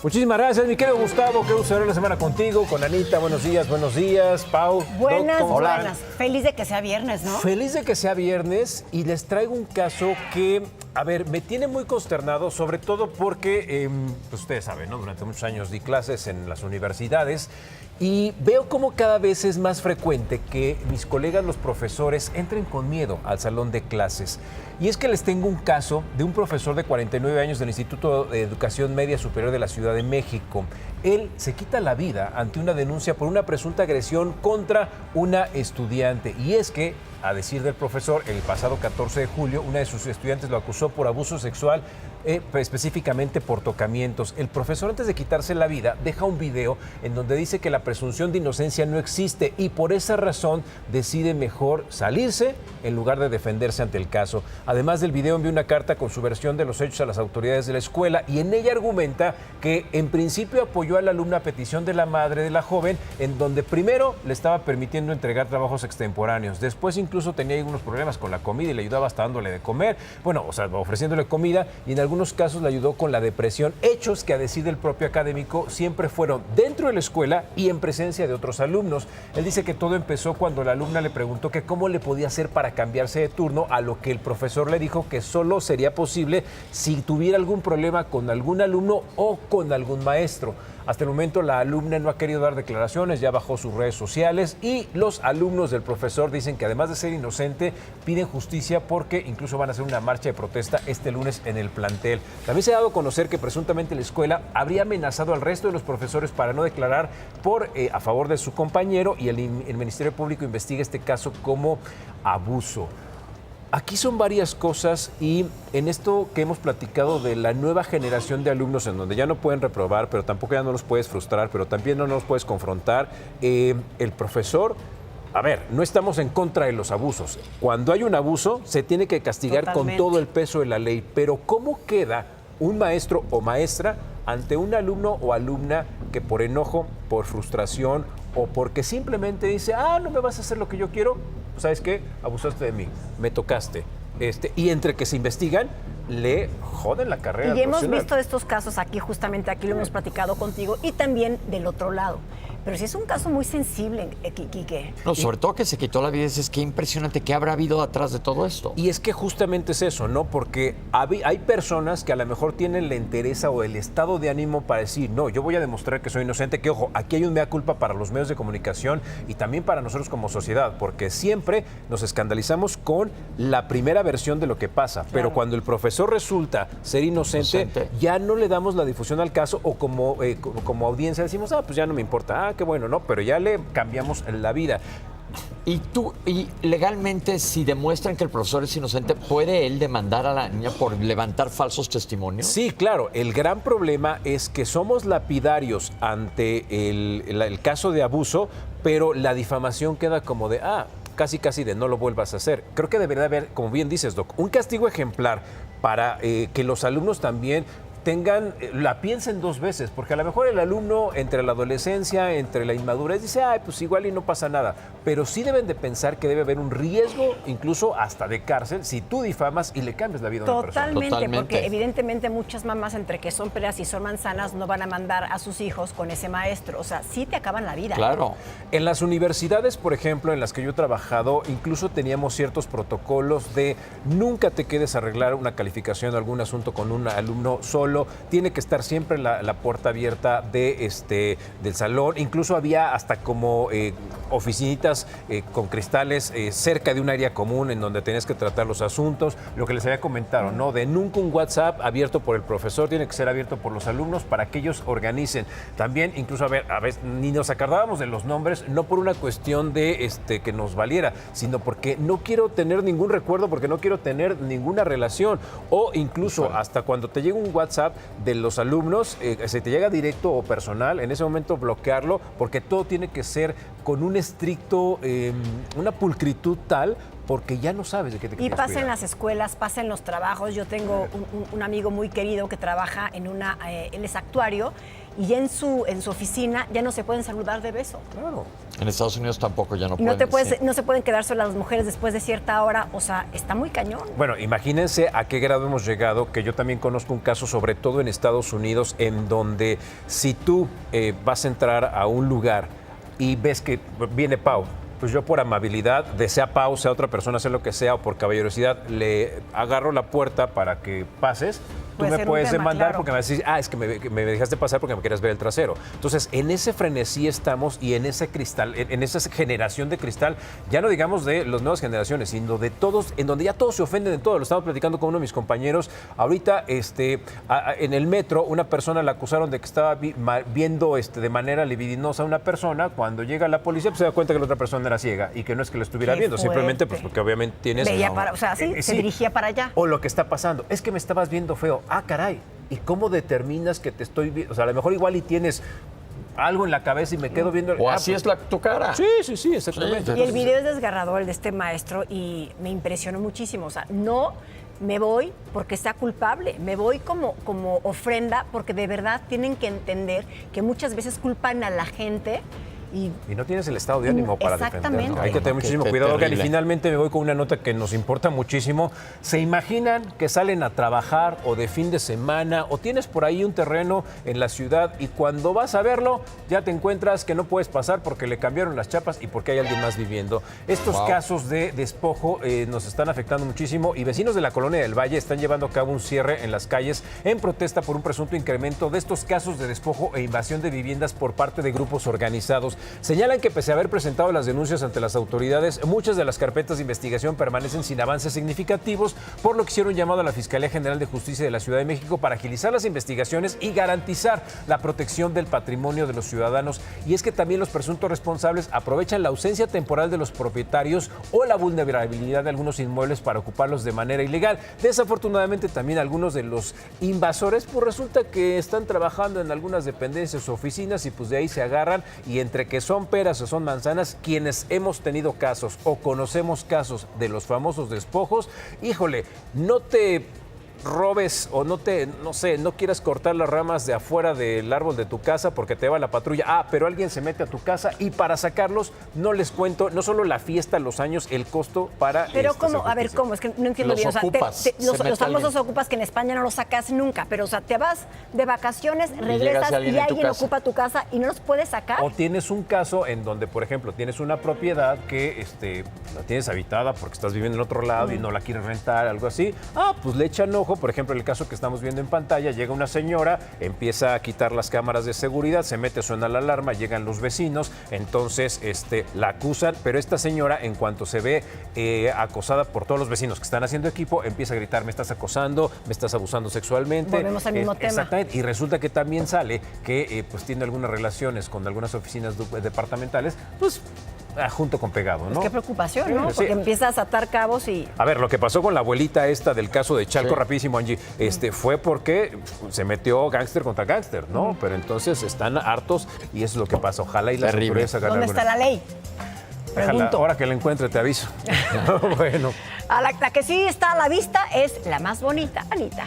Muchísimas gracias, mi querido Gustavo. Qué gusto ver la semana contigo, con Anita. Buenos días, Pau. Buenas. Feliz de que sea viernes, ¿no? Feliz de que sea viernes y les traigo un caso que, a ver, me tiene muy consternado, sobre todo porque, pues ustedes saben, ¿no? Durante muchos años di clases en las universidades y veo como cada vez es más frecuente que mis colegas, los profesores, entren con miedo al salón de clases. Y es que les tengo un caso de un profesor de 49 años del Instituto de Educación Media Superior de la Ciudad de México. Él se quita la vida ante una denuncia por una presunta agresión contra una estudiante. Y es que, a decir del profesor, el pasado 14 de julio, una de sus estudiantes lo acusó por abuso sexual, específicamente por tocamientos. El profesor, antes de quitarse la vida, deja un video en donde dice que la presunción de inocencia no existe y por esa razón decide mejor salirse en lugar de defenderse ante el caso. Además del video, envió una carta con su versión de los hechos a las autoridades de la escuela y en ella argumenta que en principio apoyó a la alumna a petición de la madre de la joven, en donde primero le estaba permitiendo entregar trabajos extemporáneos, después incluso tenía algunos problemas con la comida y le ayudaba hasta dándole de comer, bueno, o sea, ofreciéndole comida, y en algunos casos le ayudó con la depresión, hechos que a decir del propio académico siempre fueron dentro de la escuela y en presencia de otros alumnos. Él dice que todo empezó cuando la alumna le preguntó que cómo le podía hacer para cambiarse de turno, a lo que el profesor le dijo que solo sería posible si tuviera algún problema con algún alumno o con algún maestro. Hasta el momento la alumna no ha querido dar declaraciones, ya bajó sus redes sociales y los alumnos del profesor dicen que además de ser inocente, piden justicia porque incluso van a hacer una marcha de protesta este lunes en el plantel. También se ha dado a conocer que presuntamente la escuela habría amenazado al resto de los profesores para no declarar a favor de su compañero y el Ministerio Público investiga este caso como abuso. Aquí son varias cosas y en esto que hemos platicado de la nueva generación de alumnos en donde ya no pueden reprobar, pero tampoco ya no los puedes frustrar, pero también no los puedes confrontar, el profesor, a ver, no estamos en contra de los abusos. Cuando hay un abuso se tiene que castigar Totalmente. Con todo el peso de la ley, pero ¿cómo queda un maestro o maestra ante un alumno o alumna que por enojo, por frustración o porque simplemente dice, no me vas a hacer lo que yo quiero? ¿Sabes qué? Abusaste de mí, me tocaste. Y entre que se investigan, le joden la carrera. Y hemos visto estos casos aquí, justamente aquí lo hemos platicado contigo, y también del otro lado. Pero sí es un caso muy sensible, Quique. No, sobre todo que se quitó la vida, es que impresionante, ¿qué habrá habido atrás de todo esto? Y es que justamente es eso, ¿no? Porque hay personas que a lo mejor tienen la entereza o el estado de ánimo para decir, no, yo voy a demostrar que soy inocente, que ojo, aquí hay un mea culpa para los medios de comunicación y también para nosotros como sociedad, porque siempre nos escandalizamos con la primera versión de lo que pasa, claro. Pero cuando el profesor resulta ser inocente, ya no le damos la difusión al caso o como audiencia decimos, pues ya no me importa, qué bueno, ¿no? Pero ya le cambiamos la vida. Y legalmente, si demuestran que el profesor es inocente, ¿puede él demandar a la niña por levantar falsos testimonios? Sí, claro. El gran problema es que somos lapidarios ante el caso de abuso, pero la difamación queda como de, casi de no lo vuelvas a hacer. Creo que debería haber, como bien dices, Doc, un castigo ejemplar para que los alumnos también la piensen dos veces, porque a lo mejor el alumno entre la adolescencia, entre la inmadurez, dice, pues igual y no pasa nada, pero sí deben de pensar que debe haber un riesgo, incluso hasta de cárcel, si tú difamas y le cambias la vida a una persona. Totalmente, porque evidentemente muchas mamás, entre que son peras y son manzanas, no van a mandar a sus hijos con ese maestro, o sea, sí te acaban la vida. Claro. En las universidades, por ejemplo, en las que yo he trabajado, incluso teníamos ciertos protocolos de nunca te quedes a arreglar una calificación, algún asunto con un alumno solo. Tiene que estar siempre la puerta abierta del salón. Incluso había hasta como oficinitas con cristales cerca de un área común en donde tenías que tratar los asuntos. Lo que les había comentado, ¿no? De nunca un WhatsApp abierto por el profesor, tiene que ser abierto por los alumnos para que ellos organicen. También, incluso, a veces ni nos acordábamos de los nombres, no por una cuestión de que nos valiera, sino porque no quiero tener ningún recuerdo, porque no quiero tener ninguna relación. O incluso hasta cuando te llega un WhatsApp de los alumnos, se te llega directo o personal, en ese momento bloquearlo, porque todo tiene que ser con un estricto, una pulcritud tal porque ya no sabes de qué te Y quieres pasa en cuidar. las escuelas, pasa en los trabajos. Yo tengo un amigo muy querido que trabaja en él es actuario, y ya en su oficina ya no se pueden saludar de beso. Claro. En Estados Unidos tampoco ya no Y no, pueden. Sí. no se pueden quedar solas las mujeres después de cierta hora. O sea, está muy cañón. Bueno, imagínense a qué grado hemos llegado, que yo también conozco un caso, sobre todo en Estados Unidos, en donde si tú vas a entrar a un lugar y ves que viene Pau, pues yo por amabilidad, desea Pau, sea otra persona, sea lo que sea, o por caballerosidad, le agarro la puerta para que pases. Tú Puede me ser un puedes tema, demandar claro. porque me vas a decir, es que me dejaste pasar porque me querías ver el trasero. Entonces, en ese frenesí estamos y en ese cristal, en esa generación de cristal, ya no digamos de las nuevas generaciones, sino de todos, en donde ya todos se ofenden de todo. Lo estamos platicando con uno de mis compañeros. Ahorita, en el metro, una persona la acusaron de que estaba viendo de manera libidinosa a una persona. Cuando llega la policía, pues se da cuenta que la otra persona era ciega y que no es que lo estuviera Qué viendo, simplemente pues fuerte. porque obviamente tienes... Veía para, o sea, sí, se dirigía para allá. O lo que está pasando, es que me estabas viendo feo. Ah, caray. ¿Y cómo determinas que te estoy viendo? O sea, a lo mejor igual y tienes algo en la cabeza y me quedo viendo... O así es tu cara. Sí, exactamente. Sí, Y el video es desgarrador, el de este maestro, y me impresionó muchísimo. O sea, no me voy porque sea culpable, me voy como ofrenda, porque de verdad tienen que entender que muchas veces culpan a la gente. Y no tienes el estado de ánimo para Exactamente. defenderlo. Hay que tener No, muchísimo qué cuidado. Oigan, y terrible. finalmente me voy con una nota que nos importa muchísimo. ¿Se imaginan que salen a trabajar o de fin de semana o tienes por ahí un terreno en la ciudad y cuando vas a verlo ya te encuentras que no puedes pasar porque le cambiaron las chapas y porque hay alguien más viviendo? Estos Wow. casos de despojo nos están afectando muchísimo y vecinos de la Colonia del Valle están llevando a cabo un cierre en las calles en protesta por un presunto incremento de estos casos de despojo e invasión de viviendas por parte de grupos organizados. Señalan que pese a haber presentado las denuncias ante las autoridades, muchas de las carpetas de investigación permanecen sin avances significativos, por lo que hicieron llamado a la Fiscalía General de Justicia de la Ciudad de México para agilizar las investigaciones y garantizar la protección del patrimonio de los ciudadanos. Y es que también los presuntos responsables aprovechan la ausencia temporal de los propietarios o la vulnerabilidad de algunos inmuebles para ocuparlos de manera ilegal. Desafortunadamente también algunos de los invasores, pues resulta que están trabajando en algunas dependencias o oficinas y pues de ahí se agarran, y entre que son peras o son manzanas, quienes hemos tenido casos o conocemos casos de los famosos despojos, híjole, no te robes o no quieras cortar las ramas de afuera del árbol de tu casa porque te va la patrulla. Pero alguien se mete a tu casa y para sacarlos, no les cuento, no solo la fiesta, los años, el costo para... Pero ¿cómo? A ver, ¿cómo? Es que no entiendo Los bien. O sea, ocupas, los se mete famosos alguien. ocupas que en España no los sacas nunca, pero o sea, te vas de vacaciones, regresas llega alguien y en tu alguien casa. ocupa tu casa y no los puedes sacar. O tienes un caso en donde, por ejemplo, tienes una propiedad que la tienes habitada porque estás viviendo en otro lado y no la quieres rentar, algo así. Pues le echan ojo. Por ejemplo, el caso que estamos viendo en pantalla, llega una señora, empieza a quitar las cámaras de seguridad, se mete, suena la alarma, llegan los vecinos, entonces la acusan, pero esta señora, en cuanto se ve acosada por todos los vecinos que están haciendo equipo, empieza a gritar: me estás acosando, me estás abusando sexualmente. Volvemos al mismo tema. Exactamente. Y resulta que también sale que pues tiene algunas relaciones con algunas oficinas departamentales, pues junto con pegado, ¿no? Qué preocupación, ¿no? Sí. Porque empiezas a atar cabos y... A ver, lo que pasó con la abuelita esta del caso de Chalco, Sí. rapidísimo, Angie, fue porque se metió gángster contra gángster, ¿no? Pero entonces están hartos y eso es lo que pasa. Ojalá y las Terrible. autoridades hagan ¿Dónde algo. está la ley? Pregunto. Ahora que la encuentre te aviso. Bueno. La que sí está a la vista es la más bonita, Anita.